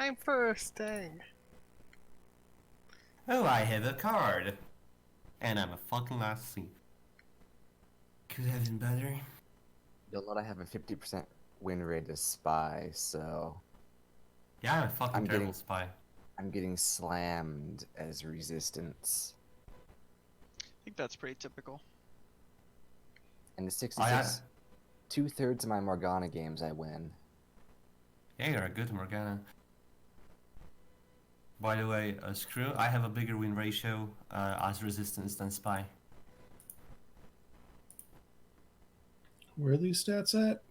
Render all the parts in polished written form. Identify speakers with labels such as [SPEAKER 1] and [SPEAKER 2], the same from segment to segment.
[SPEAKER 1] I'm first, dang.
[SPEAKER 2] Oh, I have a card. And I'm a fucking last sleep. Could have been better.
[SPEAKER 3] You'll note I have a 50% win rate as spy, so
[SPEAKER 2] Yeah, I'm a fucking
[SPEAKER 3] I'm
[SPEAKER 2] terrible
[SPEAKER 3] getting
[SPEAKER 2] spy.
[SPEAKER 3] I'm getting slammed as resistance.
[SPEAKER 4] I think that's pretty typical.
[SPEAKER 3] And the 66, 2/3 of my Morgana games I win.
[SPEAKER 2] Yeah, you're a good Morgana. By the way, screw, I have a bigger win ratio as resistance than spy.
[SPEAKER 5] Where are these stats at?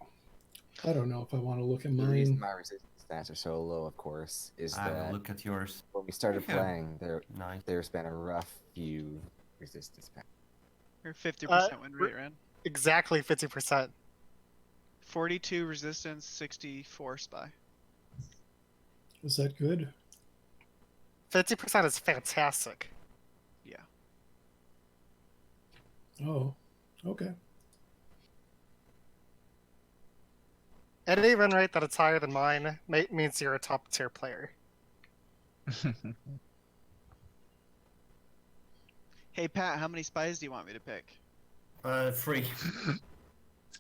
[SPEAKER 5] I don't know if I want to look at
[SPEAKER 3] The reason
[SPEAKER 5] mine.
[SPEAKER 3] my resistance stats are so low, of course, is
[SPEAKER 2] I will
[SPEAKER 3] that
[SPEAKER 2] look at yours.
[SPEAKER 3] when we started
[SPEAKER 2] Okay.
[SPEAKER 3] playing,
[SPEAKER 2] Nice.
[SPEAKER 3] there's been a rough few resistance packs.
[SPEAKER 4] Your 50% win rate, Ran.
[SPEAKER 1] Exactly 50%.
[SPEAKER 4] 42 resistance, 64 spy.
[SPEAKER 5] Is that good?
[SPEAKER 1] 50% is fantastic.
[SPEAKER 4] Yeah.
[SPEAKER 5] Oh, okay.
[SPEAKER 1] Any win rate that is higher than mine means you're a top tier player.
[SPEAKER 4] Hey Pat, how many spies do you want me to pick?
[SPEAKER 2] 3.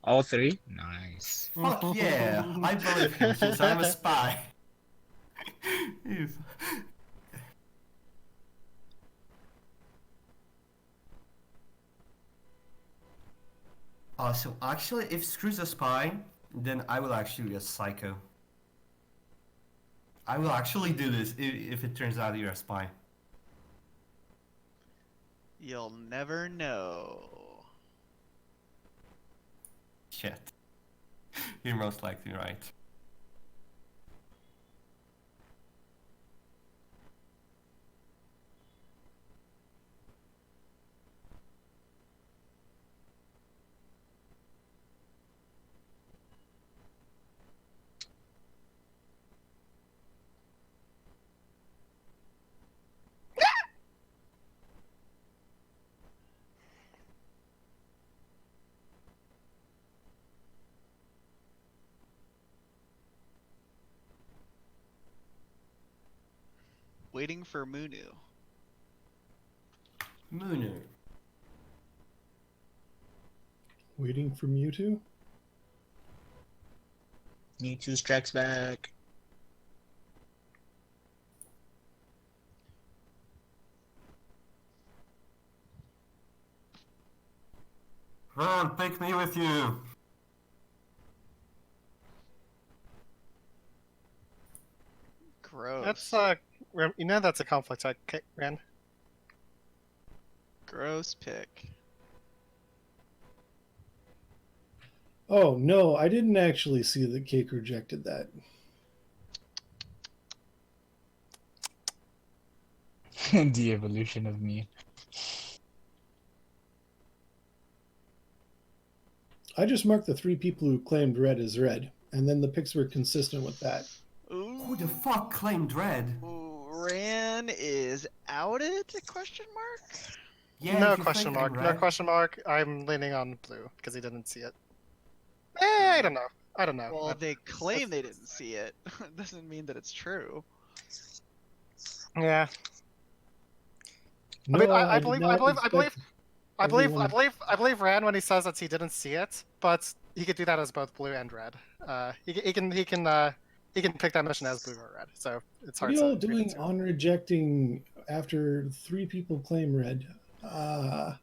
[SPEAKER 6] All three? Nice.
[SPEAKER 2] Fuck yeah! I believe him since I'm a spy. If- so actually, if Screw's a spy, then I will actually be a psycho. I will actually do this if it turns out you're a spy.
[SPEAKER 4] You'll never know.
[SPEAKER 2] Shit. You're most likely right.
[SPEAKER 4] Waiting for Munu.
[SPEAKER 2] Munu.
[SPEAKER 5] Waiting for Mewtwo?
[SPEAKER 6] Mewtwo strikes back.
[SPEAKER 2] Ron, pick me with you.
[SPEAKER 4] Gross.
[SPEAKER 1] That's you know that's a conflict, okay, Ran.
[SPEAKER 4] Gross pick.
[SPEAKER 5] Oh, no, I didn't actually see that Cake rejected that.
[SPEAKER 6] The evolution of me.
[SPEAKER 5] I just marked the 3 people who claimed red as red, and then the picks were consistent with that.
[SPEAKER 2] Who the fuck claimed red?
[SPEAKER 4] Ooh, Ran is outed? Question mark?
[SPEAKER 2] Yeah,
[SPEAKER 1] No
[SPEAKER 2] if you
[SPEAKER 1] question
[SPEAKER 2] think I'm
[SPEAKER 1] mark. No
[SPEAKER 2] red.
[SPEAKER 1] question mark. I'm leaning on blue because he didn't see it. I don't know. I don't know.
[SPEAKER 4] Well, they claim they didn't see it. Doesn't mean that it's true.
[SPEAKER 1] Yeah.
[SPEAKER 5] No,
[SPEAKER 1] I mean, I
[SPEAKER 5] did
[SPEAKER 1] believe,
[SPEAKER 5] not
[SPEAKER 1] I believe
[SPEAKER 5] expect everyone-
[SPEAKER 1] Ran when he says that he didn't see it, but he could do that as both blue and red. He can pick that mission as blue or red. So it's
[SPEAKER 5] What
[SPEAKER 1] hard.
[SPEAKER 5] are you all
[SPEAKER 1] to read
[SPEAKER 5] doing
[SPEAKER 1] into.
[SPEAKER 5] on rejecting after 3 people claim red?
[SPEAKER 2] Uh-huh.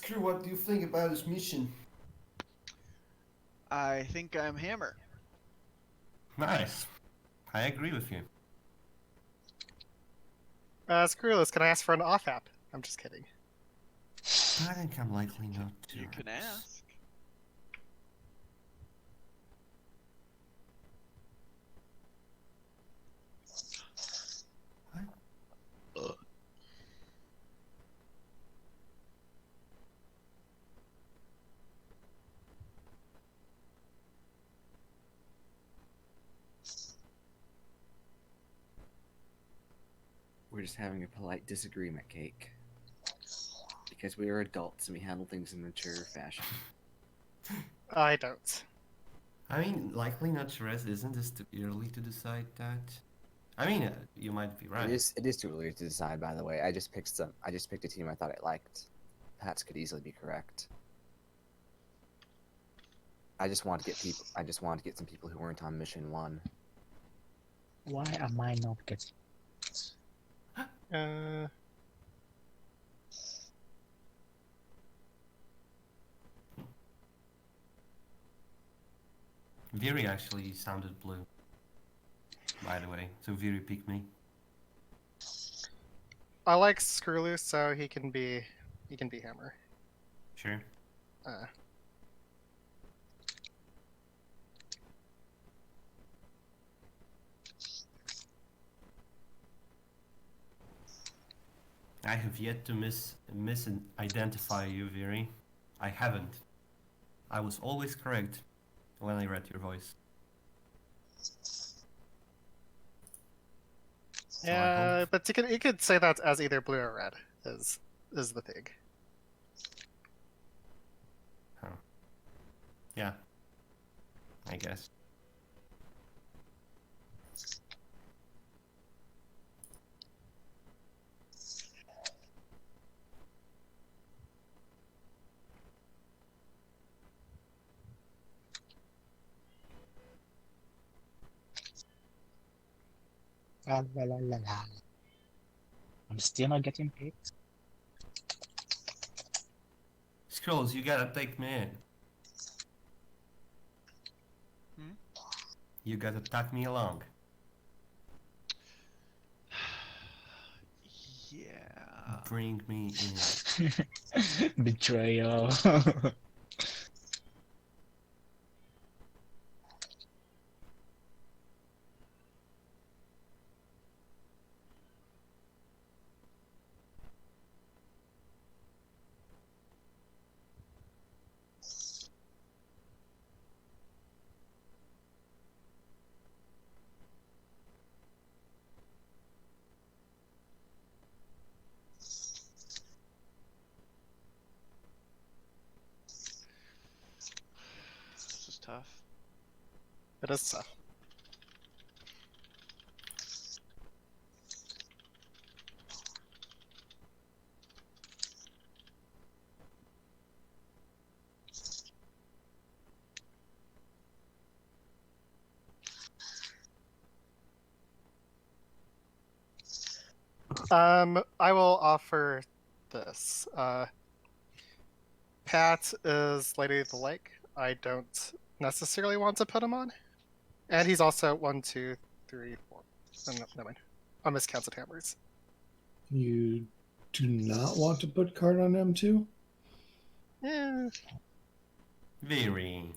[SPEAKER 2] Screw, what do you think about this mission?
[SPEAKER 4] I think I'm Hammer.
[SPEAKER 2] Nice. I agree with you.
[SPEAKER 1] Screwless, can I ask for an off app? I'm just kidding.
[SPEAKER 2] I think I'm likely not to.
[SPEAKER 4] You can ask.
[SPEAKER 3] We're just having a polite disagreement, Cake. Because we are adults and we handle things in a mature fashion.
[SPEAKER 1] I don't.
[SPEAKER 2] I mean, likely not Shrez, isn't this too early to decide that? I mean, you might be right.
[SPEAKER 3] It is too early to decide, by the way. I just picked a team I thought I liked. Pats could easily be correct. I just want to get some people who weren't on mission 1.
[SPEAKER 6] Why am I not getting?
[SPEAKER 2] Viri actually sounded blue. By the way, so Viri picked me.
[SPEAKER 1] I like Screwloose, so he can be Hammer.
[SPEAKER 2] Sure. I have yet to misidentify you, Viri. I haven't. I was always correct when I read your voice. So I
[SPEAKER 1] Yeah,
[SPEAKER 2] hope-
[SPEAKER 1] but you could say that as either blue or red is the thing.
[SPEAKER 2] Yeah. I guess.
[SPEAKER 6] La, la, la, la, la. I'm still not getting picked.
[SPEAKER 2] Scrolls, you gotta take me in.
[SPEAKER 4] Hmm?
[SPEAKER 2] You gotta tag me along.
[SPEAKER 4] Yeah.
[SPEAKER 2] Bring me in.
[SPEAKER 6] Betrayal.
[SPEAKER 4] This is tough.
[SPEAKER 1] It is tough. I will offer this. Pat is Lady of the Lake. I don't necessarily want to put him on. And he's also 1, 2, 3, 4. Oh, no, never mind. I miscounted hammers.
[SPEAKER 5] You do not want to put card on M2?
[SPEAKER 1] Yeah.
[SPEAKER 2] Very.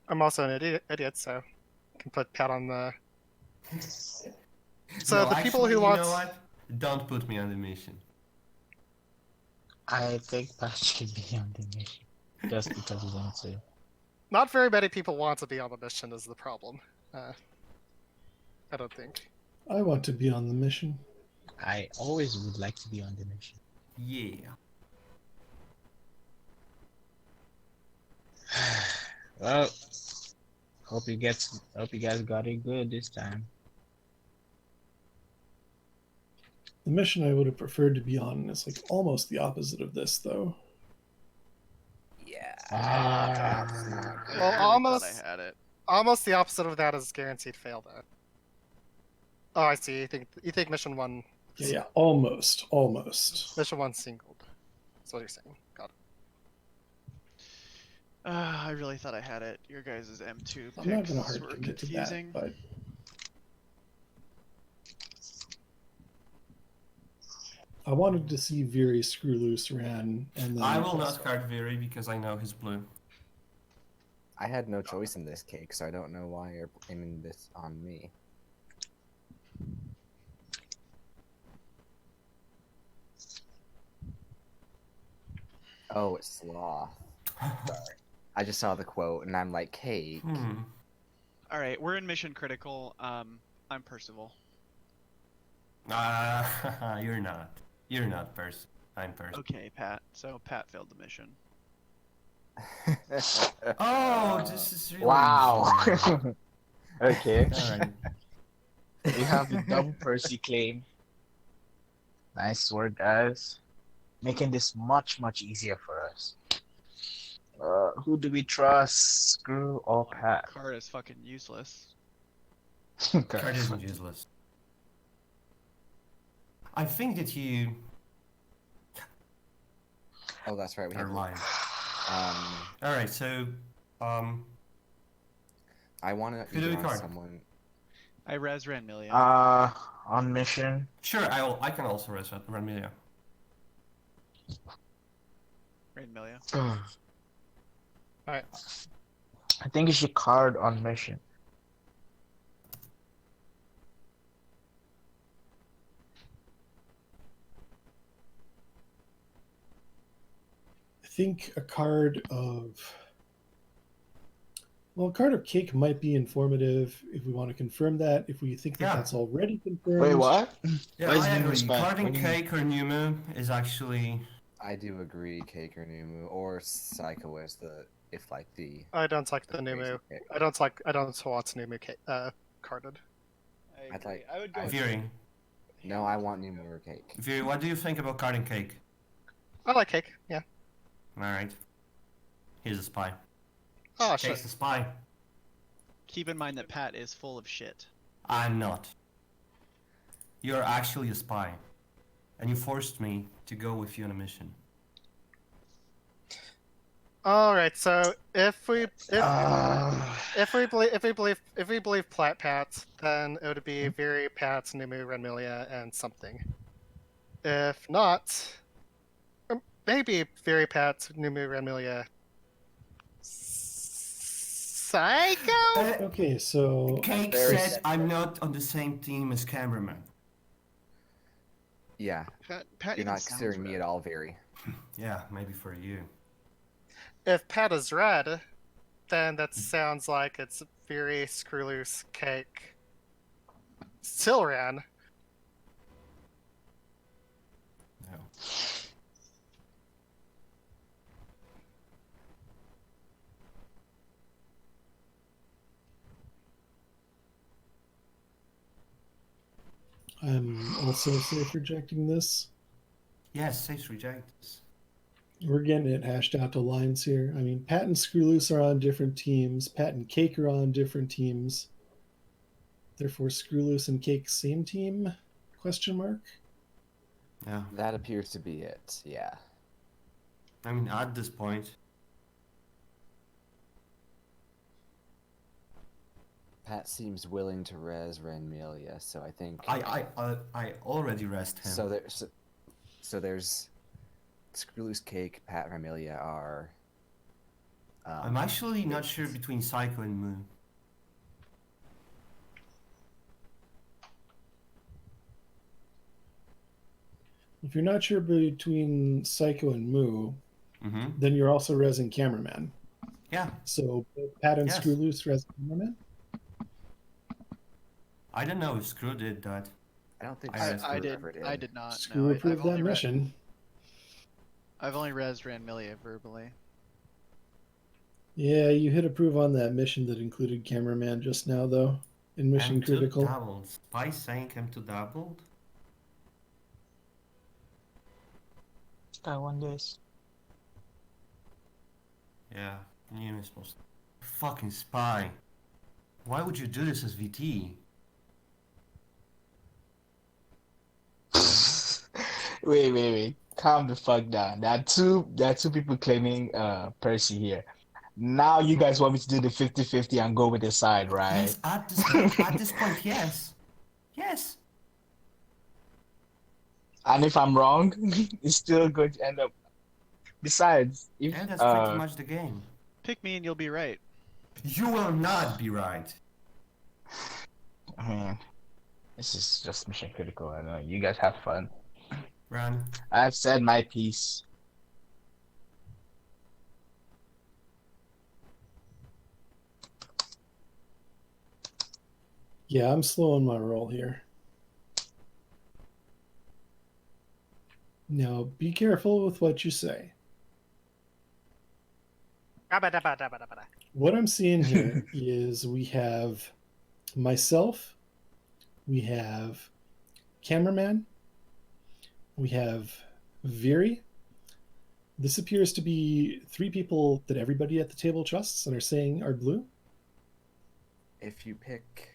[SPEAKER 1] I'm also an idiot, so I can put Pat on the. So
[SPEAKER 2] No,
[SPEAKER 1] the people
[SPEAKER 2] actually,
[SPEAKER 1] who
[SPEAKER 2] you
[SPEAKER 1] want.
[SPEAKER 2] know what? Don't put me on the mission.
[SPEAKER 6] I think Pat should be on the mission. Just because he's on to.
[SPEAKER 1] Not very many people want to be on the mission is the problem. I don't think.
[SPEAKER 5] I want to be on the mission.
[SPEAKER 6] I always would like to be on the mission.
[SPEAKER 2] Yeah.
[SPEAKER 6] Well, hope you guys got it good this time.
[SPEAKER 5] The mission I would have preferred to be on is like almost the opposite of this, though.
[SPEAKER 3] Yeah.
[SPEAKER 6] Ah.
[SPEAKER 3] That's not good.
[SPEAKER 1] Well,
[SPEAKER 4] I really
[SPEAKER 1] almost-
[SPEAKER 4] thought I had it.
[SPEAKER 1] Almost the opposite of that is guaranteed fail, though. Oh, I see. You think mission one,
[SPEAKER 5] Yeah, almost.
[SPEAKER 1] mission one singled. That's what you're saying. Got it.
[SPEAKER 4] I really thought I had it. Your guys' M2
[SPEAKER 5] I'm not
[SPEAKER 4] picks
[SPEAKER 5] gonna hard
[SPEAKER 4] were
[SPEAKER 5] commit to
[SPEAKER 4] confusing.
[SPEAKER 5] that, but I wanted to see Viri screw loose Ran, and then
[SPEAKER 2] I will not card Viri because I know he's blue.
[SPEAKER 3] I had no choice in this cake, so I don't know why you're aiming this on me. Oh, it's sloth. Sorry. I just saw the quote, and I'm like, cake.
[SPEAKER 4] All right, we're in mission critical. I'm Percival.
[SPEAKER 2] You're not. You're not Percy. I'm Percy.
[SPEAKER 4] Okay, Pat. So Pat failed the mission.
[SPEAKER 2] Oh, this is really
[SPEAKER 6] Wow.
[SPEAKER 2] fun.
[SPEAKER 6] Okay.
[SPEAKER 2] Alright.
[SPEAKER 6] We have the double Percy claim. Nice work, guys. Making this much easier for us. Who do we trust? Screw or Pat?
[SPEAKER 4] Card is fucking useless.
[SPEAKER 2] Card isn't useless. I think that you
[SPEAKER 3] Oh, that's right. We
[SPEAKER 2] are
[SPEAKER 3] have
[SPEAKER 2] lying.
[SPEAKER 3] um.
[SPEAKER 2] Alright, so
[SPEAKER 3] I want to
[SPEAKER 2] Who do we card?
[SPEAKER 3] someone.
[SPEAKER 4] I res Ranmilia.
[SPEAKER 6] On mission.
[SPEAKER 2] sure I can also rest Ranmilia.
[SPEAKER 4] Ranmilia.
[SPEAKER 1] Alright.
[SPEAKER 6] I think you should card on mission.
[SPEAKER 5] I think a card of cake might be informative if we want to confirm that. If we think that
[SPEAKER 2] Yeah.
[SPEAKER 5] that's already confirmed.
[SPEAKER 6] Wait, what?
[SPEAKER 2] Yeah,
[SPEAKER 6] Why is
[SPEAKER 2] I
[SPEAKER 6] Numu
[SPEAKER 2] agree.
[SPEAKER 6] spy?
[SPEAKER 2] Carding
[SPEAKER 6] What do you mean?
[SPEAKER 2] Cake or Numu is actually
[SPEAKER 3] I do agree, cake or Numu or Psycho is the
[SPEAKER 1] I don't like the
[SPEAKER 3] crazy
[SPEAKER 1] Numu.
[SPEAKER 3] pick.
[SPEAKER 1] I don't want Numu carded.
[SPEAKER 4] I
[SPEAKER 3] I'd like-
[SPEAKER 4] I would go. with-
[SPEAKER 2] Viri.
[SPEAKER 3] No, I want Numu or cake.
[SPEAKER 2] Viri, what do you think about carding Cake?
[SPEAKER 1] I like cake. Yeah.
[SPEAKER 2] Alright. He's a spy.
[SPEAKER 1] Oh
[SPEAKER 2] Cake's
[SPEAKER 1] shit.
[SPEAKER 2] a spy.
[SPEAKER 4] Keep in mind that Pat is full of shit.
[SPEAKER 2] I'm not. You're actually a spy. And you forced me to go with you on a mission.
[SPEAKER 1] All right. So if we
[SPEAKER 6] Uh,
[SPEAKER 1] believe Pat, then it would be Viri, Pat, Numu, Renmilia, and something. If not, or maybe Viri, Pat, Numu, Renmilia, Psycho.
[SPEAKER 5] Okay, so
[SPEAKER 2] Cake
[SPEAKER 6] Very
[SPEAKER 2] said I'm not on the same team as cameraman.
[SPEAKER 3] Yeah,
[SPEAKER 4] Pat
[SPEAKER 3] you're
[SPEAKER 4] even
[SPEAKER 3] not
[SPEAKER 4] sounds
[SPEAKER 3] considering me
[SPEAKER 4] red.
[SPEAKER 3] at all, very.
[SPEAKER 2] Yeah, maybe for you.
[SPEAKER 1] If Pat is red, then that sounds like it's Viri, Screwloose, Cake, Silran.
[SPEAKER 2] No.
[SPEAKER 5] I'm also safe rejecting this.
[SPEAKER 2] Yes, safe rejects.
[SPEAKER 5] We're getting it hashed out to lines here. I mean, Pat and Screwloose are on different teams. Pat and Cake are on different teams. Therefore, Screwloose and Cake same team? Question mark.
[SPEAKER 2] Yeah.
[SPEAKER 3] That appears to be it. Yeah.
[SPEAKER 2] I mean, at this point,
[SPEAKER 3] Pat seems willing to res Ranmilia, so I think.
[SPEAKER 2] I already rest him.
[SPEAKER 3] So there's Screwloose, Cake, Pat, Ranmilia are.
[SPEAKER 2] I'm actually not sure between Psycho and Moon.
[SPEAKER 5] If you're not sure between Psycho and Moo,
[SPEAKER 2] Mm-hmm.
[SPEAKER 5] then you're also resing Cameraman.
[SPEAKER 2] Yeah,
[SPEAKER 5] So both Pat and
[SPEAKER 2] Yes.
[SPEAKER 5] Screwloose res Cameraman.
[SPEAKER 2] I don't know if Screw did that.
[SPEAKER 3] I don't think
[SPEAKER 2] I
[SPEAKER 3] Screw
[SPEAKER 4] I did.
[SPEAKER 3] ever
[SPEAKER 4] I did not.
[SPEAKER 5] Screw
[SPEAKER 4] No,
[SPEAKER 5] approved that mission.
[SPEAKER 4] I've only res Ranmilia verbally.
[SPEAKER 5] Yeah, you hit approve on that mission that included Cameraman just now, though. In Mission
[SPEAKER 2] M2
[SPEAKER 5] Critical.
[SPEAKER 2] doubled. Spy saying M2 doubled?
[SPEAKER 6] I won this.
[SPEAKER 2] Yeah, Numus most fucking spy. Why would you do this as VT?
[SPEAKER 6] Wait. Calm the fuck down. There are two people claiming Percy here. Now you guys want me to do the 50-50 and go with the side, right?
[SPEAKER 2] Yes, at this point, yes. Yes.
[SPEAKER 6] And if I'm wrong, it's still going to end up. Besides, if
[SPEAKER 2] Yeah, that's pretty much the game.
[SPEAKER 4] Pick me and you'll be right.
[SPEAKER 2] You will not be right.
[SPEAKER 6] I mean, this is just mission critical. I know you guys have fun.
[SPEAKER 2] Run.
[SPEAKER 6] I've said my piece.
[SPEAKER 5] Yeah, I'm slowing my roll here. Now, be careful with what you say. What I'm seeing here is we have myself, we have cameraman, we have Viri. This appears to be 3 people that everybody at the table trusts and are saying are blue.
[SPEAKER 3] If you pick.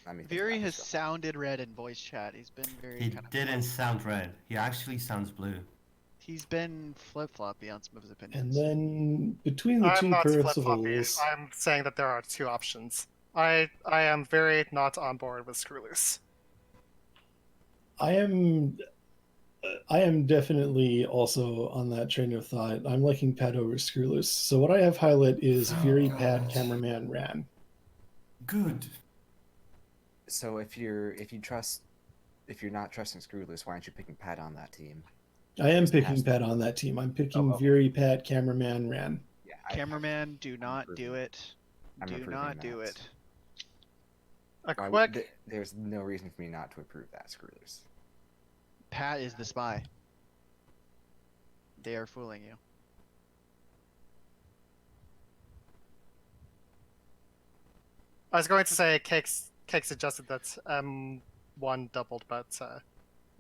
[SPEAKER 3] I mean,
[SPEAKER 4] Viri has sounded red in voice chat. He's been very
[SPEAKER 2] He
[SPEAKER 4] kind of.
[SPEAKER 2] didn't sound red. He actually sounds blue.
[SPEAKER 4] He's been flip-floppy on some of his
[SPEAKER 5] And
[SPEAKER 4] opinions.
[SPEAKER 5] then between the
[SPEAKER 1] I'm
[SPEAKER 5] two
[SPEAKER 1] not flip-floppy.
[SPEAKER 5] principles,
[SPEAKER 1] I'm saying that there are 2 options. I am very not on board with Screw Loose.
[SPEAKER 5] I am definitely also on that train of thought. I'm liking Pat over Screwloose. So what I have highlight is
[SPEAKER 2] Oh,
[SPEAKER 5] Viri,
[SPEAKER 2] God.
[SPEAKER 5] Pat, cameraman, Ran.
[SPEAKER 2] Good.
[SPEAKER 3] So if you're not trusting Screwloose, why aren't you picking Pat on that team?
[SPEAKER 5] I am
[SPEAKER 3] Just
[SPEAKER 5] picking
[SPEAKER 3] ask-
[SPEAKER 5] Pat on that team. I'm picking
[SPEAKER 3] Oh.
[SPEAKER 5] Viri, Pat, cameraman, Ran.
[SPEAKER 3] Yeah,
[SPEAKER 4] Cameraman, do not
[SPEAKER 3] approving.
[SPEAKER 4] do it.
[SPEAKER 3] I'm
[SPEAKER 4] Do
[SPEAKER 3] approving
[SPEAKER 4] not do
[SPEAKER 3] that.
[SPEAKER 4] it.
[SPEAKER 1] A
[SPEAKER 3] Why
[SPEAKER 1] quick
[SPEAKER 3] would- there's no reason for me not to approve that, Screwloose.
[SPEAKER 4] Pat is the spy. They are fooling you.
[SPEAKER 1] I was going to say Cake suggested that one doubled, but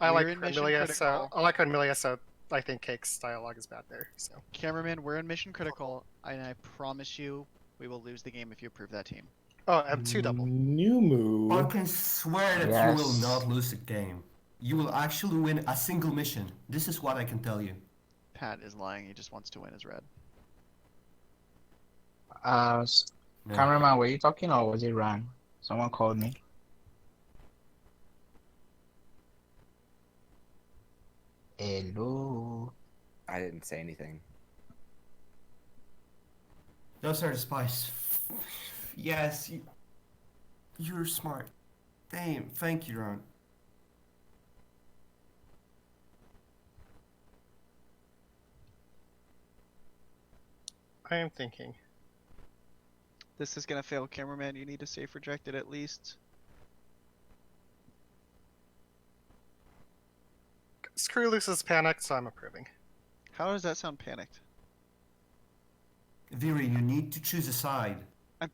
[SPEAKER 1] I
[SPEAKER 4] We're
[SPEAKER 1] like
[SPEAKER 4] in Mission
[SPEAKER 1] Cornelia,
[SPEAKER 4] Critical.
[SPEAKER 1] so I like Cornelia, so I think Cake's dialogue is bad there. So
[SPEAKER 4] Cameraman, we're in mission critical, and I promise you, we will lose the game if you approve that team.
[SPEAKER 1] and 2 double.
[SPEAKER 2] I
[SPEAKER 5] Numu.
[SPEAKER 2] can swear that you will
[SPEAKER 6] Yes.
[SPEAKER 2] not lose the game. You will actually win a single mission. This is what I can tell you.
[SPEAKER 4] Pat is lying. He just wants to win as red.
[SPEAKER 2] No.
[SPEAKER 6] Cameraman, were you talking or was it Ran? Someone called me. Hello.
[SPEAKER 3] I didn't say anything.
[SPEAKER 2] Those are the spies. Yes, you're smart. Damn, thank you, Ron.
[SPEAKER 1] I am thinking.
[SPEAKER 4] This is gonna fail, cameraman. You need to safe rejected at least.
[SPEAKER 1] Screw Loose is panicked, so I'm approving.
[SPEAKER 4] How does that sound panicked?
[SPEAKER 2] Viri, you need to choose a side.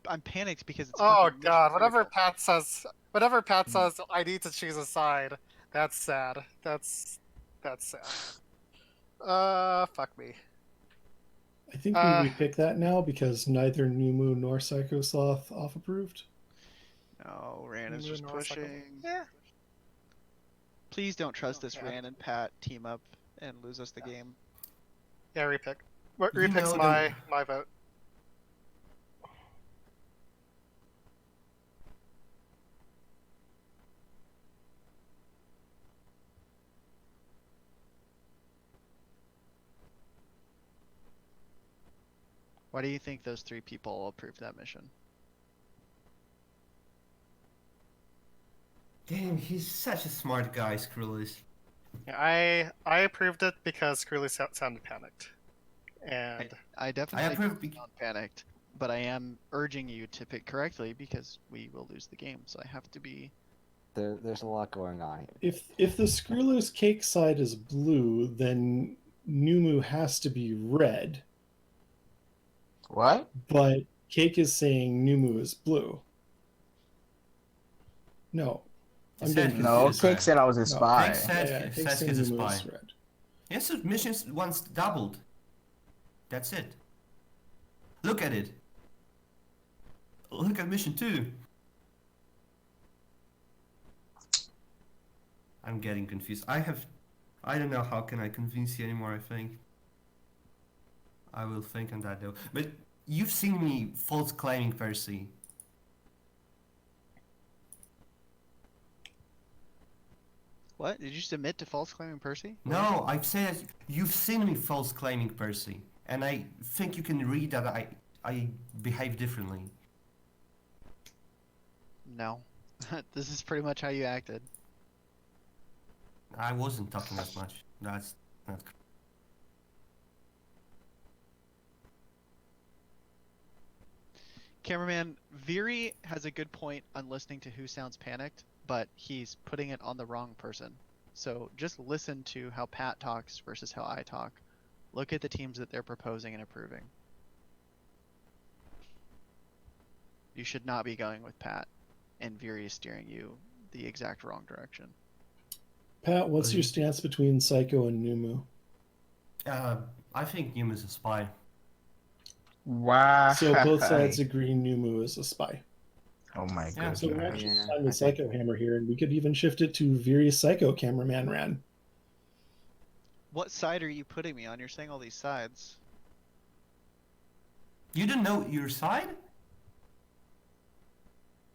[SPEAKER 4] I'm panicked because it's.
[SPEAKER 1] Oh
[SPEAKER 4] fucking
[SPEAKER 1] god,
[SPEAKER 4] mission critical.
[SPEAKER 1] whatever Pat says, I need to choose a side. That's sad. That's sad. Fuck me.
[SPEAKER 5] I think we pick that now because neither Numu nor Psychosloth off approved.
[SPEAKER 4] No, Ran is
[SPEAKER 1] Numu
[SPEAKER 4] just
[SPEAKER 1] nor Psycho-
[SPEAKER 4] pushing.
[SPEAKER 1] Yeah.
[SPEAKER 4] Please don't trust this
[SPEAKER 1] Okay.
[SPEAKER 4] Ran and Pat team up and lose us the game.
[SPEAKER 1] Yeah, repick.
[SPEAKER 2] You
[SPEAKER 1] Repick's
[SPEAKER 2] know
[SPEAKER 1] my vote.
[SPEAKER 4] Why do you think those 3 people approved that mission?
[SPEAKER 2] Damn, he's such a smart guy, Skrullis.
[SPEAKER 1] Yeah, I approved it because Screw Loose sounded panicked. And
[SPEAKER 4] I definitely
[SPEAKER 2] approve
[SPEAKER 4] not panicked, but I am urging you to pick correctly because we will lose the game. So I have to be.
[SPEAKER 3] There's a lot going on here.
[SPEAKER 5] If the Screwloose cake side is blue, then Numu has to be red.
[SPEAKER 6] What?
[SPEAKER 5] But Cake is saying Numu is blue. No.
[SPEAKER 2] He
[SPEAKER 5] I'm
[SPEAKER 2] said
[SPEAKER 5] getting
[SPEAKER 6] No,
[SPEAKER 5] confused.
[SPEAKER 6] Cake said I was a
[SPEAKER 5] No,
[SPEAKER 6] spy.
[SPEAKER 2] Cake said-
[SPEAKER 5] Yeah, Cake's
[SPEAKER 2] says
[SPEAKER 5] saying
[SPEAKER 2] he's a
[SPEAKER 5] Numu is
[SPEAKER 2] spy.
[SPEAKER 5] red.
[SPEAKER 2] Yes, so missions once doubled. That's it. Look at it. look at mission 2. I'm getting confused. I don't know how can I convince you anymore, I think. I will think on that though. But you've seen me false claiming Percy.
[SPEAKER 4] What? Did you submit to false claiming Percy?
[SPEAKER 2] No, I've said you've seen me false claiming Percy. And I think you can read that I behave differently.
[SPEAKER 4] No. This is pretty much how you acted.
[SPEAKER 2] I wasn't talking as much. That's not correct.
[SPEAKER 4] Cameraman, Viri has a good point on listening to Who Sounds Panicked, but he's putting it on the wrong person. So just listen to how Pat talks versus how I talk. Look at the teams that they're proposing and approving. You should not be going with Pat, and Viri is steering you the exact wrong direction.
[SPEAKER 5] Pat, what's your stance between Psycho and Numu?
[SPEAKER 2] I think Newman's a spy.
[SPEAKER 6] Wow.
[SPEAKER 5] So both sides agree Numu is a spy.
[SPEAKER 6] Oh my
[SPEAKER 2] Yeah,
[SPEAKER 6] goodness.
[SPEAKER 5] So we're actually
[SPEAKER 3] Yeah,
[SPEAKER 5] fine
[SPEAKER 3] I
[SPEAKER 5] with
[SPEAKER 3] think-
[SPEAKER 5] Psycho Hammer here, and we could even shift it to Viri's Psycho Cameraman ran.
[SPEAKER 4] What side are you putting me on? You're saying all these sides.
[SPEAKER 2] You don't know your side?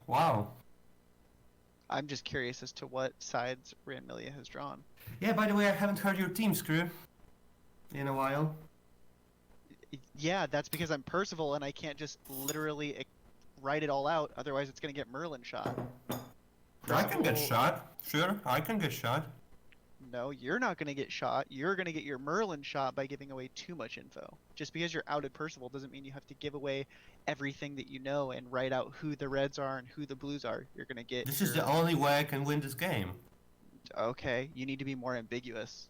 [SPEAKER 2] Wow.
[SPEAKER 4] I'm just curious as to what sides Ranmilia has drawn.
[SPEAKER 2] Yeah, by the way, I haven't heard your team, Screw. In a while.
[SPEAKER 4] Yeah, that's because I'm Percival and I can't just literally write it all out, otherwise it's gonna get Merlin shot.
[SPEAKER 2] I can get
[SPEAKER 4] Percival-
[SPEAKER 2] shot. Sure, I can get shot.
[SPEAKER 4] No, you're not gonna get shot. You're gonna get your Merlin shot by giving away too much info. Just because you're outed Percival doesn't mean you have to give away everything that you know and write out who the reds are and who the blues are. You're gonna get
[SPEAKER 2] This is
[SPEAKER 4] your-
[SPEAKER 2] the only way I can win this game.
[SPEAKER 4] Okay, you need to be more ambiguous.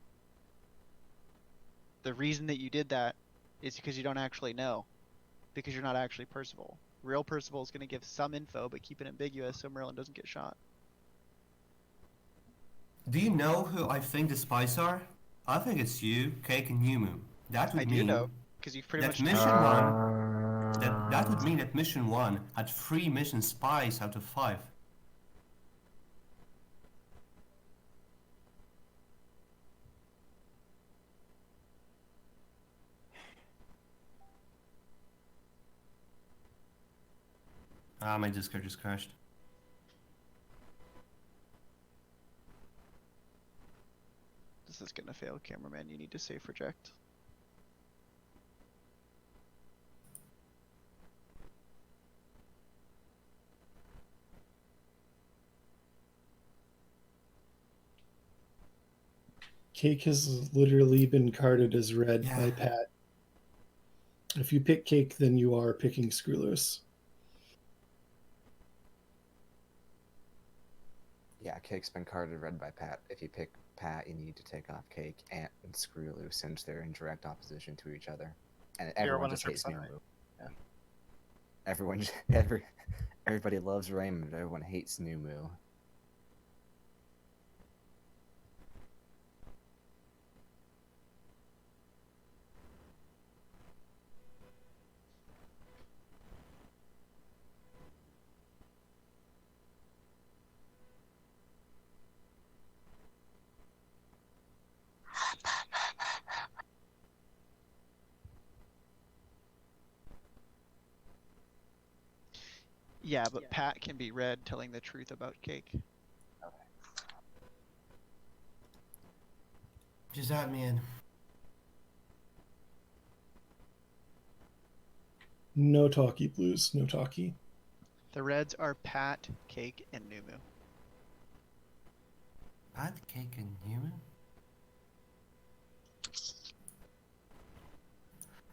[SPEAKER 4] The reason that you did that is because you don't actually know. Because you're not actually Percival. Real Percival is going to give some info, but keep it ambiguous so Merlin doesn't get shot.
[SPEAKER 2] Do you know who I think the spies are? I think it's you, Cake, and Yumu. That would
[SPEAKER 4] I
[SPEAKER 2] mean
[SPEAKER 4] do know, because you've pretty
[SPEAKER 2] that
[SPEAKER 4] much
[SPEAKER 2] mission
[SPEAKER 6] Uh,
[SPEAKER 2] one. That would mean that mission 1 had 3 mission spies out of 5. Ah, my Discord just crashed.
[SPEAKER 4] This is going to fail, cameraman. You need to safe reject.
[SPEAKER 5] Cake has literally been carded as red by
[SPEAKER 2] Yeah.
[SPEAKER 5] Pat. If you pick Cake, then you are picking Screw Loose.
[SPEAKER 3] Yeah, Cake's been carded red by Pat. If you pick Pat, you need to take off Cake and Screw Loose since they're in direct opposition to each other. And everyone just hates
[SPEAKER 1] 100% right.
[SPEAKER 3] Numu.
[SPEAKER 1] Yeah.
[SPEAKER 3] Everyone, everybody loves Raymond. Everyone hates Numu.
[SPEAKER 4] Yeah, but Pat can be red telling the truth about Cake.
[SPEAKER 2] Just add me in.
[SPEAKER 5] No talkie, Blues. No talkie.
[SPEAKER 4] The reds are Pat, Cake, and Numu.
[SPEAKER 2] Pat, Cake, and Newman?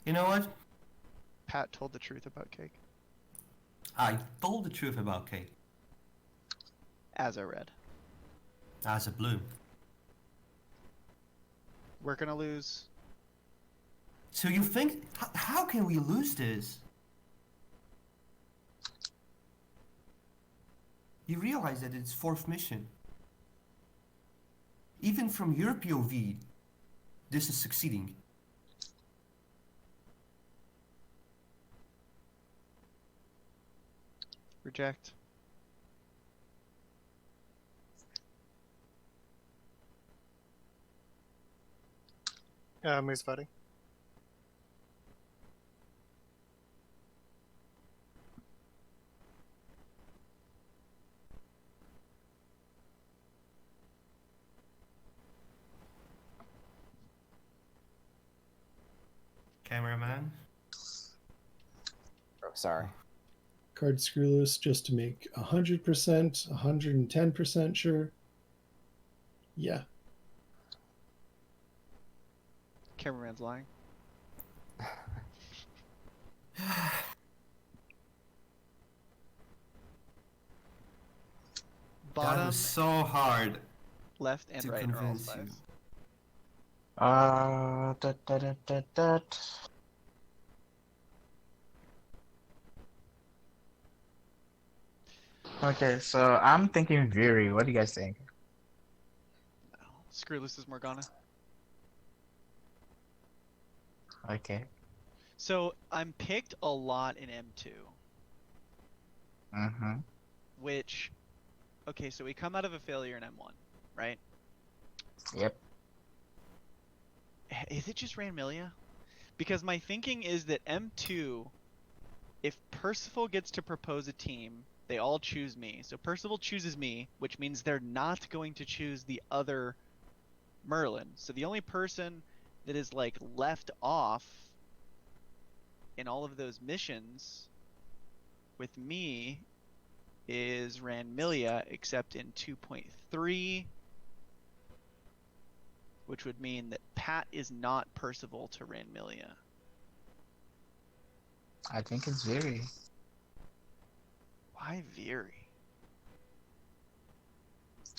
[SPEAKER 2] You know what?
[SPEAKER 4] Pat told the truth about Cake.
[SPEAKER 2] I told the truth about Cake.
[SPEAKER 4] As a red.
[SPEAKER 2] As a blue.
[SPEAKER 4] We're gonna lose.
[SPEAKER 2] So you think... How can we lose this? You realize that it's 4th mission. Even from your POV, this is succeeding.
[SPEAKER 4] Reject.
[SPEAKER 1] Moose voting.
[SPEAKER 2] Cameraman.
[SPEAKER 3] Oh, sorry.
[SPEAKER 5] Card screw loose just to make 100%, 110% sure. Yeah.
[SPEAKER 4] Cameraman's lying.
[SPEAKER 2] That
[SPEAKER 4] Bottom,
[SPEAKER 2] was so hard
[SPEAKER 4] left, and
[SPEAKER 2] to
[SPEAKER 4] right are all
[SPEAKER 2] convince you.
[SPEAKER 4] spies.
[SPEAKER 6] That. Okay, so I'm thinking Viri. What do you guys think?
[SPEAKER 4] Screw loose is Morgana.
[SPEAKER 6] Okay.
[SPEAKER 4] So I'm picked a lot in M2,
[SPEAKER 6] Mm-hmm.
[SPEAKER 4] which, okay, so we come out of a failure in M1, right?
[SPEAKER 6] Yep.
[SPEAKER 4] Is it just Ranmilia? Because my thinking is that M2, if Percival gets to propose a team, they all choose me. So Percival chooses me, which means they're not going to choose the other Merlin. So the only person that is like left off in all of those missions with me is Ranmilia, except in 2.3, which would mean that Pat is not Percival to Ranmilia.
[SPEAKER 6] I think it's Viri.
[SPEAKER 4] Why Viri?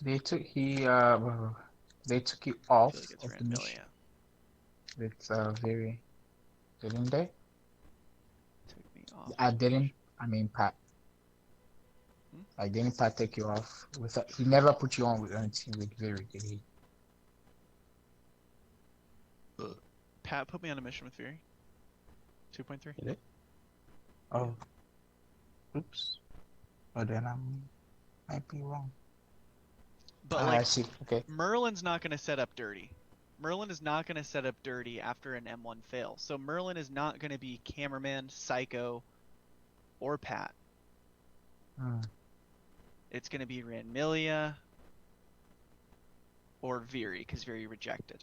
[SPEAKER 6] They took they took you
[SPEAKER 4] I
[SPEAKER 6] off
[SPEAKER 4] feel like it's
[SPEAKER 6] of the mission
[SPEAKER 4] Ranmilia.
[SPEAKER 6] with Viri, didn't they?
[SPEAKER 4] Took me off.
[SPEAKER 6] I didn't. I mean Pat.
[SPEAKER 4] Hmm?
[SPEAKER 6] I didn't Pat take you off with. He never put you on with anything with Viri, did he?
[SPEAKER 4] Pat put me on a mission with Viri. 2.3.
[SPEAKER 6] Did it? Oh. Oops. Oh, then I might be wrong.
[SPEAKER 4] But
[SPEAKER 6] I
[SPEAKER 4] like,
[SPEAKER 6] see. Okay.
[SPEAKER 4] Merlin's not going to set up dirty. Merlin is not going to set up dirty after an M1 fail. So Merlin is not going to be Cameraman, Psycho, or Pat.
[SPEAKER 6] Hmm.
[SPEAKER 4] It's going to be Ranmilia or Viri, because Viri rejected.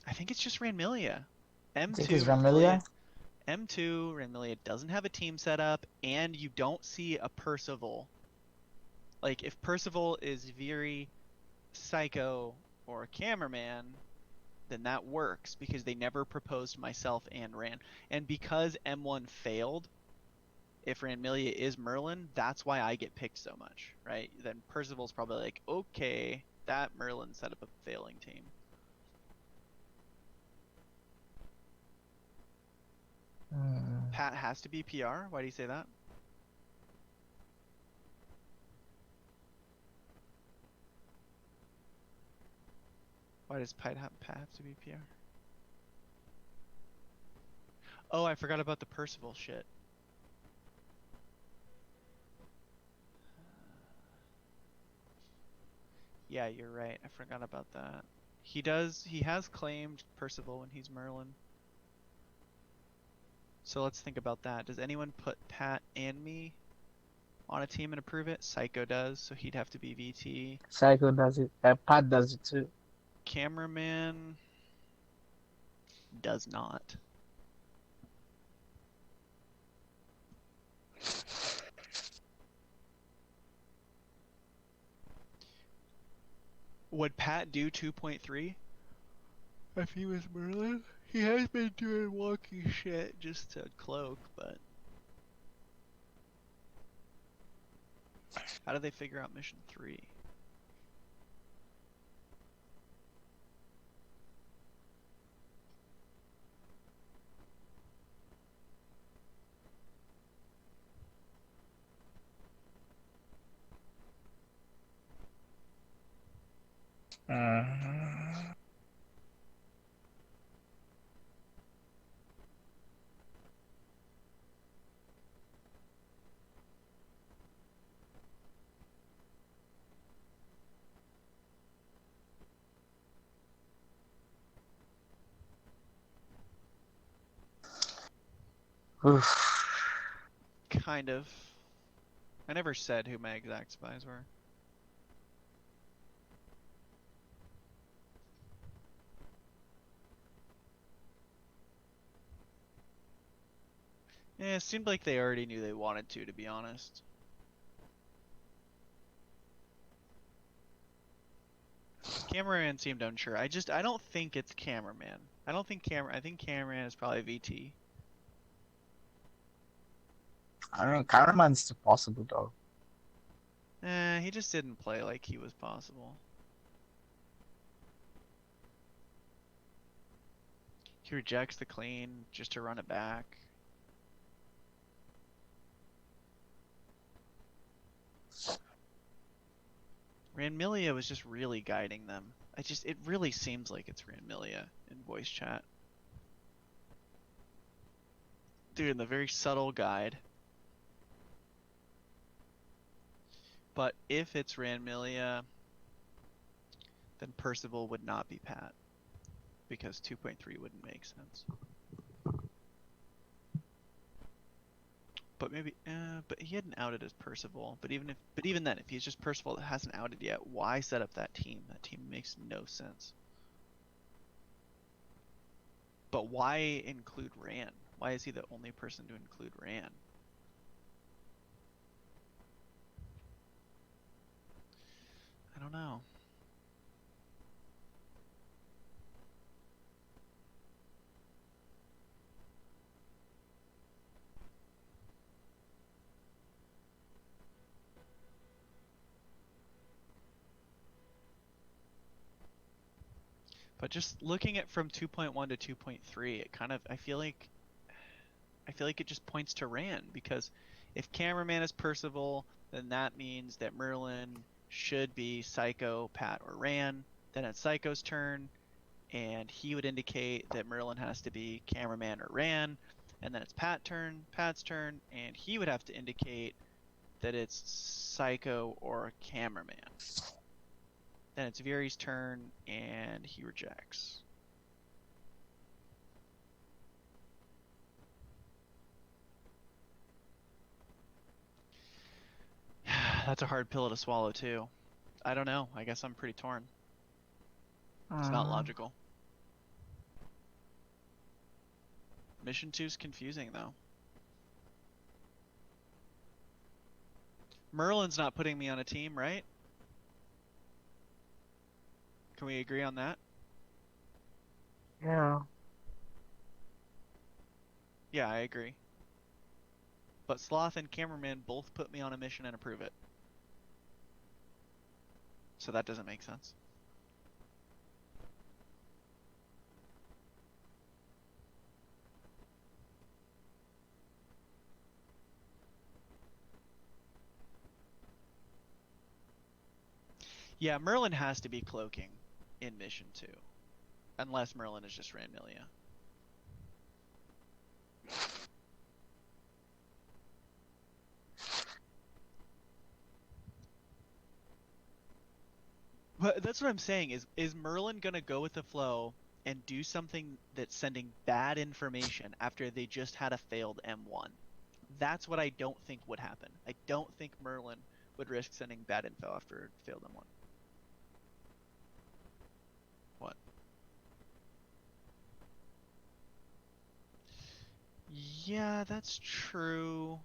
[SPEAKER 4] I think it's just Ranmilia. M2
[SPEAKER 6] Think it's
[SPEAKER 4] Ranmilia.
[SPEAKER 6] Ranmilia?
[SPEAKER 4] M2 Ranmilia doesn't have a team set up, and you don't see a Percival. Like, if Percival is Viri, Psycho, or a Cameraman, then that works because they never proposed myself and Ran. And because M1 failed, if Ranmilia is Merlin, that's why I get picked so much, right? Then Percival's probably like, okay, that Merlin set up a failing team.
[SPEAKER 6] Hmm.
[SPEAKER 4] Pat has to be PR? Why do you say that? Why does Pat have to be PR? Oh, I forgot about the Percival shit. Yeah, you're right. I forgot about that. He has claimed Percival when he's Merlin. So let's think about that. Does anyone put Pat and me on a team and approve it? Psycho does, so he'd have to be VT.
[SPEAKER 6] Psycho does it. Pat does it too.
[SPEAKER 4] Cameraman does not. Would Pat do 2.3 if he was Merlin? He has been doing wonky shit just to cloak, but how do they figure out mission 3?
[SPEAKER 6] Uh, oof.
[SPEAKER 4] Kind of. I never said who my exact spies were. Yeah, it seemed like they already knew they wanted to be honest. Cameraman seemed unsure. I don't think it's Cameraman. I think Cameraman is probably VT.
[SPEAKER 6] I mean, cameraman's still possible though.
[SPEAKER 4] He just didn't play like he was possible. He rejects the clean just to run it back. Ranmilia was just really guiding them. It really seems like it's Ranmilia in voice chat. Doing the very subtle guide. But if it's Ranmilia, then Percival would not be Pat. Because 2.3 wouldn't make sense. But maybe, but he hadn't outed as Percival. But even then, if he's just Percival that hasn't outed yet, why set up that team? That team makes no sense. But why include Ran? Why is he the only person to include Ran? I don't know. But just looking at from 2.1 to 2.3, it kind of I feel like it just points to Ran, because if Cameraman is Percival, then that means that Merlin should be Psycho, Pat, or Ran. Then it's Psycho's turn, and he would indicate that Merlin has to be Cameraman or Ran. And then it's Pat's turn, and he would have to indicate that it's Psycho or Cameraman. Then it's Viri's turn, and he rejects. That's a hard pill to swallow, too. I don't know. I guess I'm pretty torn. It's not logical. Mission 2's confusing, though. Merlin's not putting me on a team, right? Can we agree on that?
[SPEAKER 6] Yeah.
[SPEAKER 4] Yeah, I agree. But Sloth and Cameraman both put me on a mission and approve it. So that doesn't make sense. Yeah, Merlin has to be cloaking in mission 2. Unless Merlin is just Ranmilia. But that's what I'm saying, is Merlin gonna go with the flow and do something that's sending bad information after they just had a failed M1? That's what I don't think would happen. I don't think Merlin would risk sending bad info after a failed M1. What? Yeah, that's true.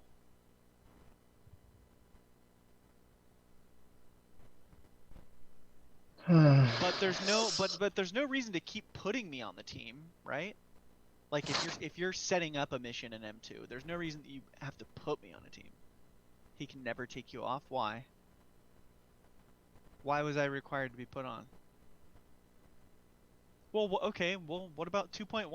[SPEAKER 4] But there's no reason to keep putting me on the team, right? Like if you're setting up a mission in M2, there's no reason that you have to put me on a team. He can never take you off. Why? Why was I required to be put on? Well, okay. Well, what about 2.1?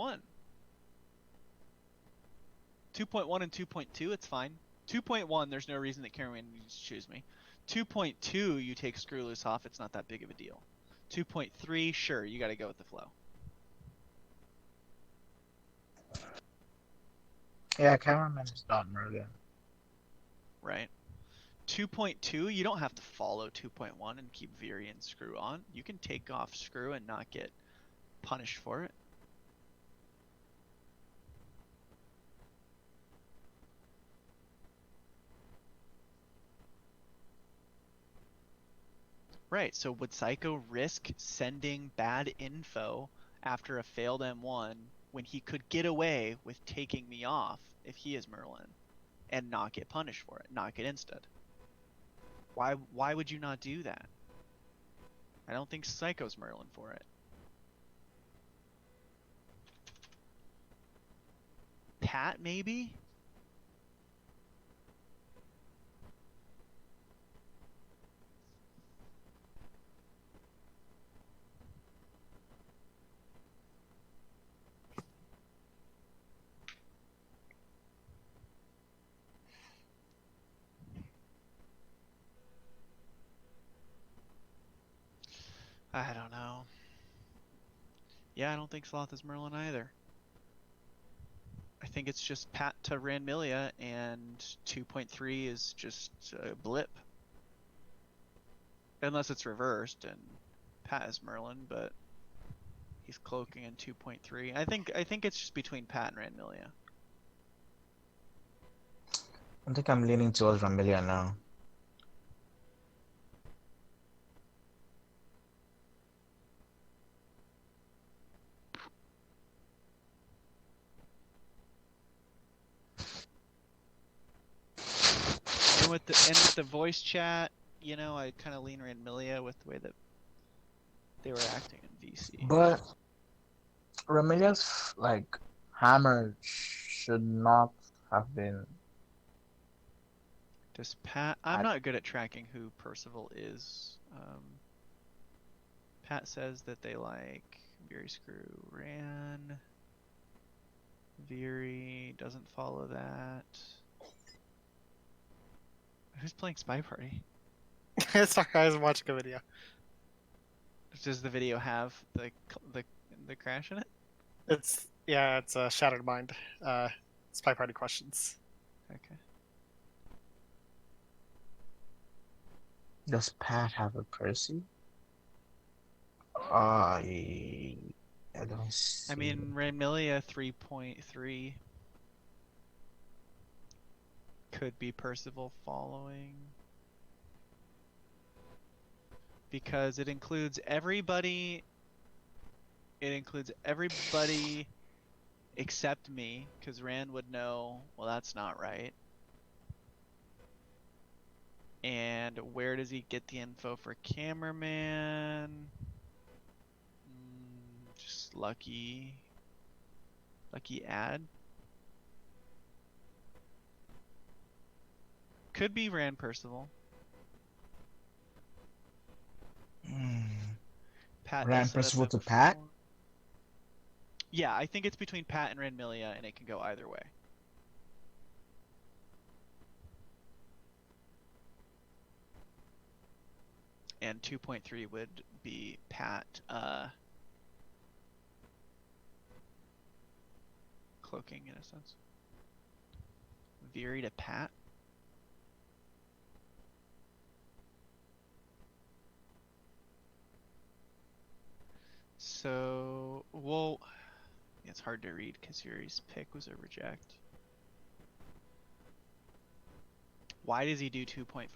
[SPEAKER 4] 2.1 and 2.2, it's fine. 2.1, there's no reason that Cameraman needs to choose me. 2.2, you take Screw Loose off. It's not that big of a deal. 2.3, sure, you got to go with the flow.
[SPEAKER 6] Yeah, cameraman is not Merlin.
[SPEAKER 4] Right. 2.2, you don't have to follow 2.1 and keep Veery and Screw on. You can take off Screw and not get punished for it. Right, so would Psycho risk sending bad info after a failed M1 when he could get away with taking me off if he is Merlin and not get punished for it, not get insted? Why would you not do that? I don't think Psycho's Merlin for it. Pat, maybe? I don't know. Yeah, I don't think Sloth is Merlin either. I think it's just Pat to Ranmilia, and 2.3 is just a blip. Unless it's reversed and Pat is Merlin, but he's cloaking in 2.3. I think it's just between Pat and Ranmilia.
[SPEAKER 6] I think I'm leaning towards Ramilia now.
[SPEAKER 4] And with the voice chat, you know, I kind of lean Ranmilia with the way that they were acting in VC.
[SPEAKER 6] But Ramilia's like hammer should not have been.
[SPEAKER 4] Does Pat? I'm
[SPEAKER 6] I-
[SPEAKER 4] not good at tracking who Percival is. Pat says that they like Veery, Screw, Ran. Veery doesn't follow that. Who's playing Spy Party?
[SPEAKER 1] Sorry, I was watching a video.
[SPEAKER 4] Does the video have the crash in it?
[SPEAKER 1] It's Shattered Mind. Spy Party questions.
[SPEAKER 4] Okay.
[SPEAKER 6] Does Pat have a Percy? I don't see.
[SPEAKER 4] I mean, Ranmilia 3.3 could be Percival following. Because it includes everybody. It includes everybody except me, because Rand would know, well, that's not right. And where does he get the info for cameraman? Just lucky ad. Could be Rand Percival. Pat
[SPEAKER 6] Rand
[SPEAKER 4] does set us
[SPEAKER 6] Percival
[SPEAKER 4] up
[SPEAKER 6] to Pat?
[SPEAKER 4] before. Yeah, I think it's between Pat and Ranmilia, and it can go either way. And 2.3 would be Pat cloaking in a sense. Veery to Pat. So, well, it's hard to read because Yuri's pick was a reject. Why does he do 2.4?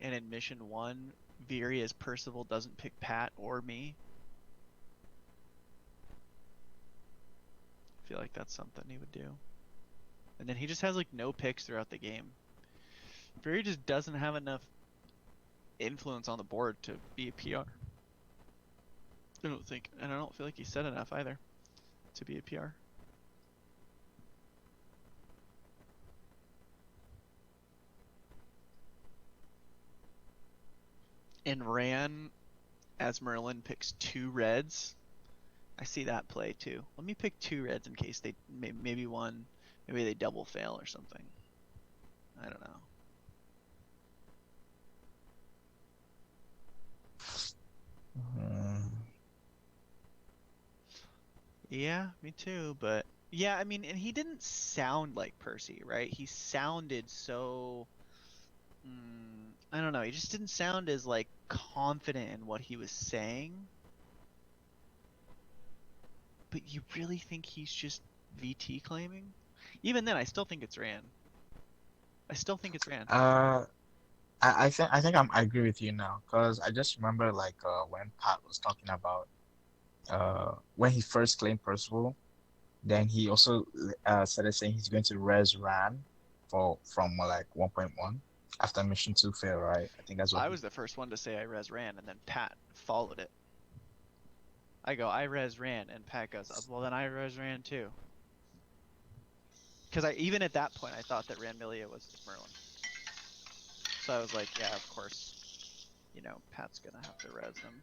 [SPEAKER 4] And in mission 1, Veery as Percival doesn't pick Pat or me. I feel like that's something he would do. And then he just has like no picks throughout the game. Veery just doesn't have enough influence on the board to be a PR. I don't think, and I don't feel like he said enough either to be a PR. And Ran as Merlin picks 2 reds. I see that play too. Let me pick 2 reds in case they maybe one Maybe they double fail or something. I don't know.
[SPEAKER 6] Hmm.
[SPEAKER 4] Yeah, me too, but yeah, I mean, and he didn't sound like Percy, right? He sounded so I don't know, he just didn't sound as like confident in what he was saying. But you really think he's just VT claiming? Even then, I still think it's Ran. I still think it's Ran.
[SPEAKER 6] I agree with you now, because I just remember like when Pat was talking about when he first claimed Percival, then he also started saying he's going to res Ran from like 1.1 after mission 2 fail, right? I think that's what
[SPEAKER 4] I
[SPEAKER 6] he.
[SPEAKER 4] was the first one to say I res Ran, and then Pat followed it. I go, I res Ran, and Pat goes, well then I res Ran too. Because even at that point, I thought that Ranmilia was Merlin. So I was like, yeah, of course, you know, Pat's gonna have to res him.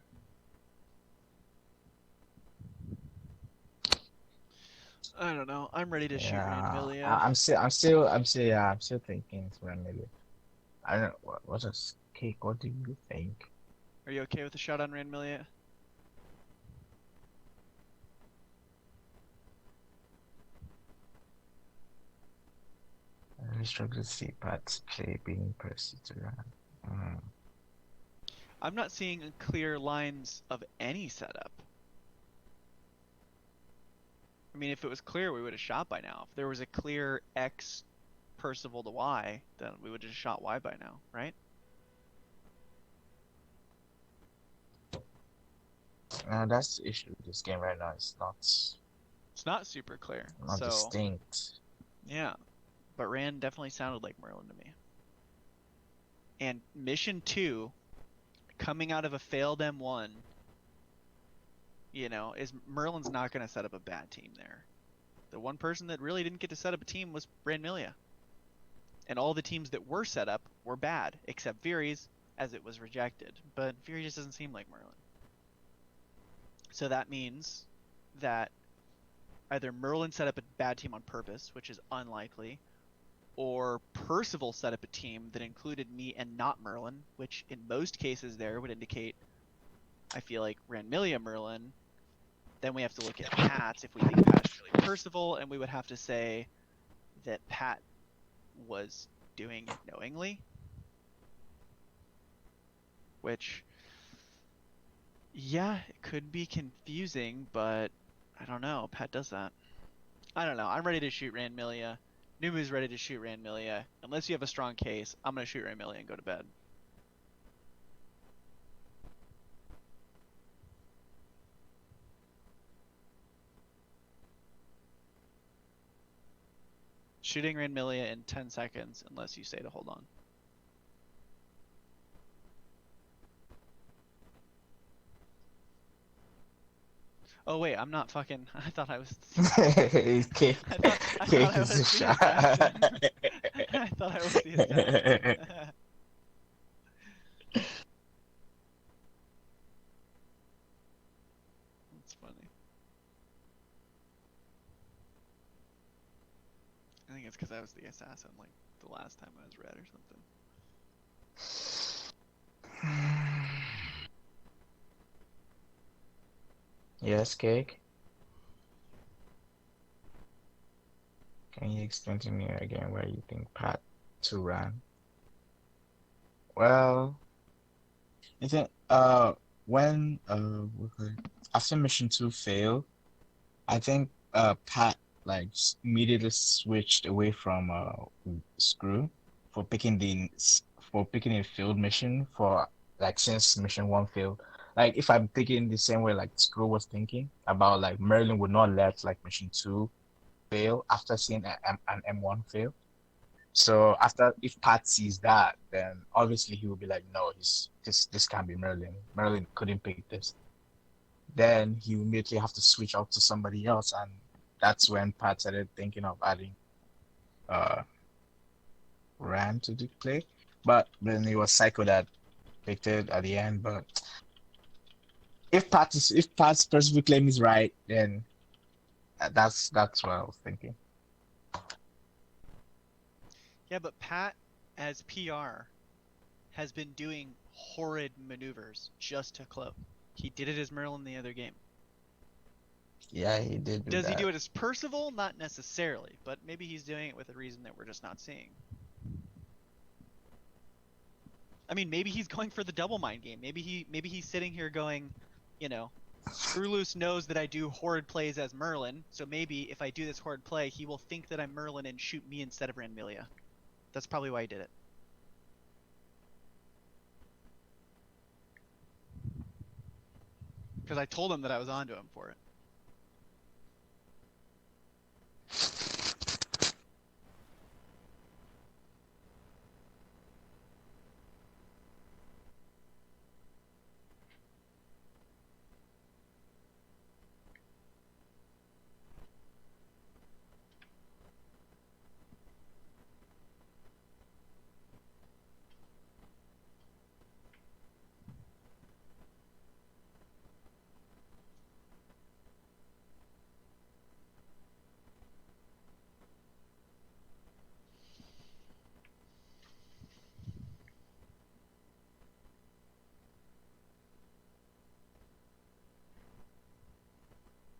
[SPEAKER 4] I don't know. I'm ready to shoot Ranmilia.
[SPEAKER 6] I'm still thinking it's Ranmilia. I don't know what's a cake. What do you think?
[SPEAKER 4] Are you okay with a shot on Ranmilia?
[SPEAKER 6] I really struggle to see Pat's play being Percy to run.
[SPEAKER 4] I'm not seeing clear lines of any setup. I mean, if it was clear, we would have shot by now. If there was a clear X Percival to Y, then we would have just shot Y by now, right?
[SPEAKER 6] That's the issue with this game right now. It's
[SPEAKER 4] not super clear.
[SPEAKER 6] not
[SPEAKER 4] So
[SPEAKER 6] distinct.
[SPEAKER 4] yeah, but Rand definitely sounded like Merlin to me. And mission 2, coming out of a failed M1, you know, is Merlin's not going to set up a bad team there. The one person that really didn't get to set up a team was Ranmilia. And all the teams that were set up were bad, except Viries, as it was rejected. But Viries just doesn't seem like Merlin. So that means that either Merlin set up a bad team on purpose, which is unlikely, or Percival set up a team that included me and not Merlin, which in most cases there would indicate, I feel like, Ranmilia Merlin. Then we have to look at Pat's if we think Pat's really Percival, and we would have to say that Pat was doing it knowingly. Which, yeah, it could be confusing, but I don't know. Pat does that. I don't know. I'm ready to shoot Ranmilia. Numu's ready to shoot Ranmilia. Unless you have a strong case, I'm going to shoot Ranmilia and go to bed. Shooting Ranmilia in 10 seconds unless you say to hold on. Oh wait, I'm not fucking. I thought I was.
[SPEAKER 6] Cake,
[SPEAKER 4] I
[SPEAKER 6] cake
[SPEAKER 4] thought I
[SPEAKER 6] is
[SPEAKER 4] was
[SPEAKER 6] a
[SPEAKER 4] the
[SPEAKER 6] shot.
[SPEAKER 4] assassin. I thought I was the assassin. That's funny. I think it's because I was the assassin like the last time I was red or something.
[SPEAKER 6] Yes, cake. Can you explain to me again where you think Pat to ran? Well, I think when after mission 2 failed, I think Pat like immediately switched away from Screw for picking a failed mission for like since mission 1 failed. Like if I'm thinking the same way like Screw was thinking about like Merlin would not let like mission 2 fail after seeing an M1 fail. So after if Pat sees that, then obviously he will be like, no, this can't be Merlin. Merlin couldn't pick this. Then he will immediately have to switch out to somebody else, and that's when Pat started thinking of adding Ram to the play. But then it was Psycho that picked it at the end. But if Pat's specific claim is right, then that's what I was thinking.
[SPEAKER 4] Yeah, but Pat, as PR, has been doing horrid maneuvers just to cloak. He did it as Merlin the other game.
[SPEAKER 6] Yeah, he did do
[SPEAKER 4] Does he
[SPEAKER 6] that.
[SPEAKER 4] do it as Percival? Not necessarily, but maybe he's doing it with a reason that we're just not seeing. I mean, maybe he's going for the double mind game. Maybe he's sitting here going, you know, Screwloose knows that I do horrid plays as Merlin, so maybe if I do this horrid play, he will think that I'm Merlin and shoot me instead of Ranmilia. That's probably why he did it. Because I told him that I was onto him for it.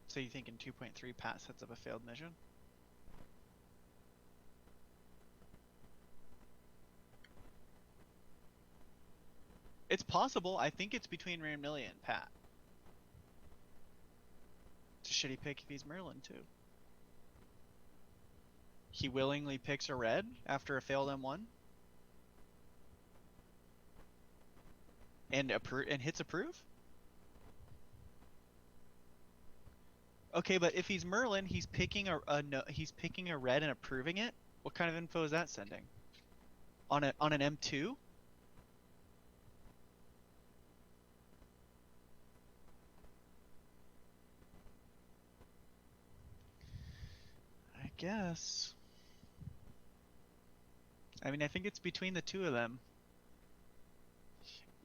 [SPEAKER 4] So you think in 2.3 Pat sets up a failed mission? It's possible. I think it's between Ranmilia and Pat. It's a shitty pick if he's Merlin too. He willingly picks a red after a failed M1 and hits approve. Okay, but if he's Merlin, he's picking he's picking a red and approving it. What kind of info is that sending? On an M2? I guess. I mean, I think it's between the two of them.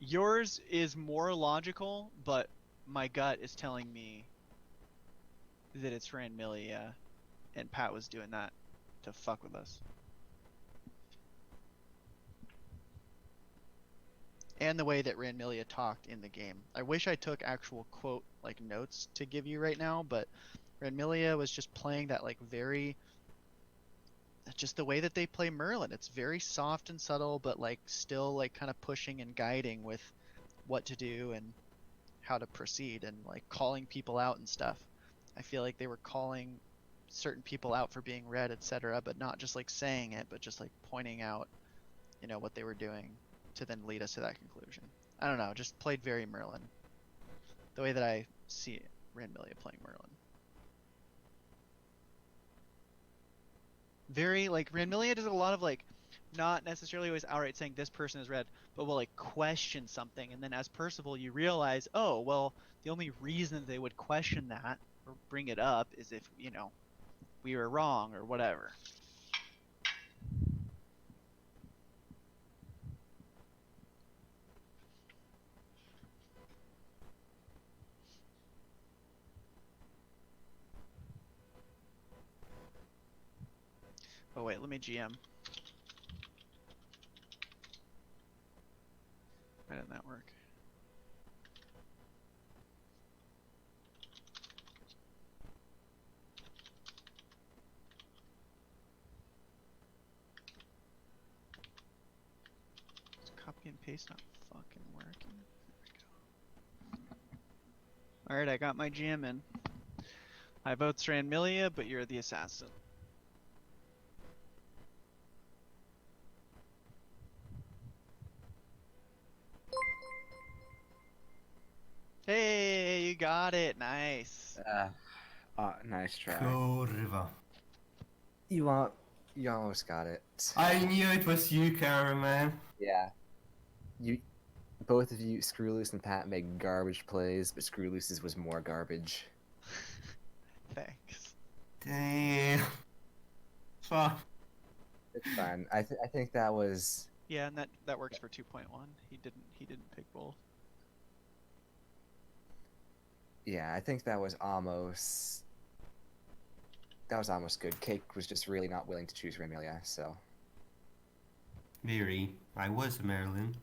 [SPEAKER 4] Yours is more logical, but my gut is telling me that it's Ranmilia, and Pat was doing that to fuck with us. And the way that Ranmilia talked in the game. I wish I took actual quote like notes to give you right now, but Ranmilia was just playing that like very, just the way that they play Merlin. It's very soft and subtle, but like still like kind of pushing and guiding with what to do and how to proceed and like calling people out and stuff. I feel like they were calling certain people out for being red, etc., but not just like saying it, but just like pointing out, you know, what they were doing to then lead us to that conclusion. I don't know, just played very Merlin. The way that I see Ranmilia playing Merlin. Very like Ranmilia does a lot of like not necessarily always outright saying this person is red, but will like question something, and then as Percival you realize, oh well, the only reason they would question that or bring it up is if, you know, we were wrong or whatever. Oh wait, let me GM. Why didn't that work? Is copy and paste not fucking working? There we go. Alright, I got my GM in. I vote Ranmilia, but you're the assassin. Hey, you got it. Nice.
[SPEAKER 3] Nice try.
[SPEAKER 2] Kurwa.
[SPEAKER 3] You almost got it.
[SPEAKER 2] I knew it was you, cameraman.
[SPEAKER 3] Yeah. Both of you, Screwloose and Pat, make garbage plays, but Screwloose's was more garbage.
[SPEAKER 4] Thanks.
[SPEAKER 2] Damn. Fuck.
[SPEAKER 3] It's fine. I think that was.
[SPEAKER 4] Yeah, and that works for 2.1. He didn't pick both.
[SPEAKER 3] Yeah, I think that was almost. That was almost good. Cake was just really not willing to choose Ranmilia, so.
[SPEAKER 2] Very. I was a Maryland.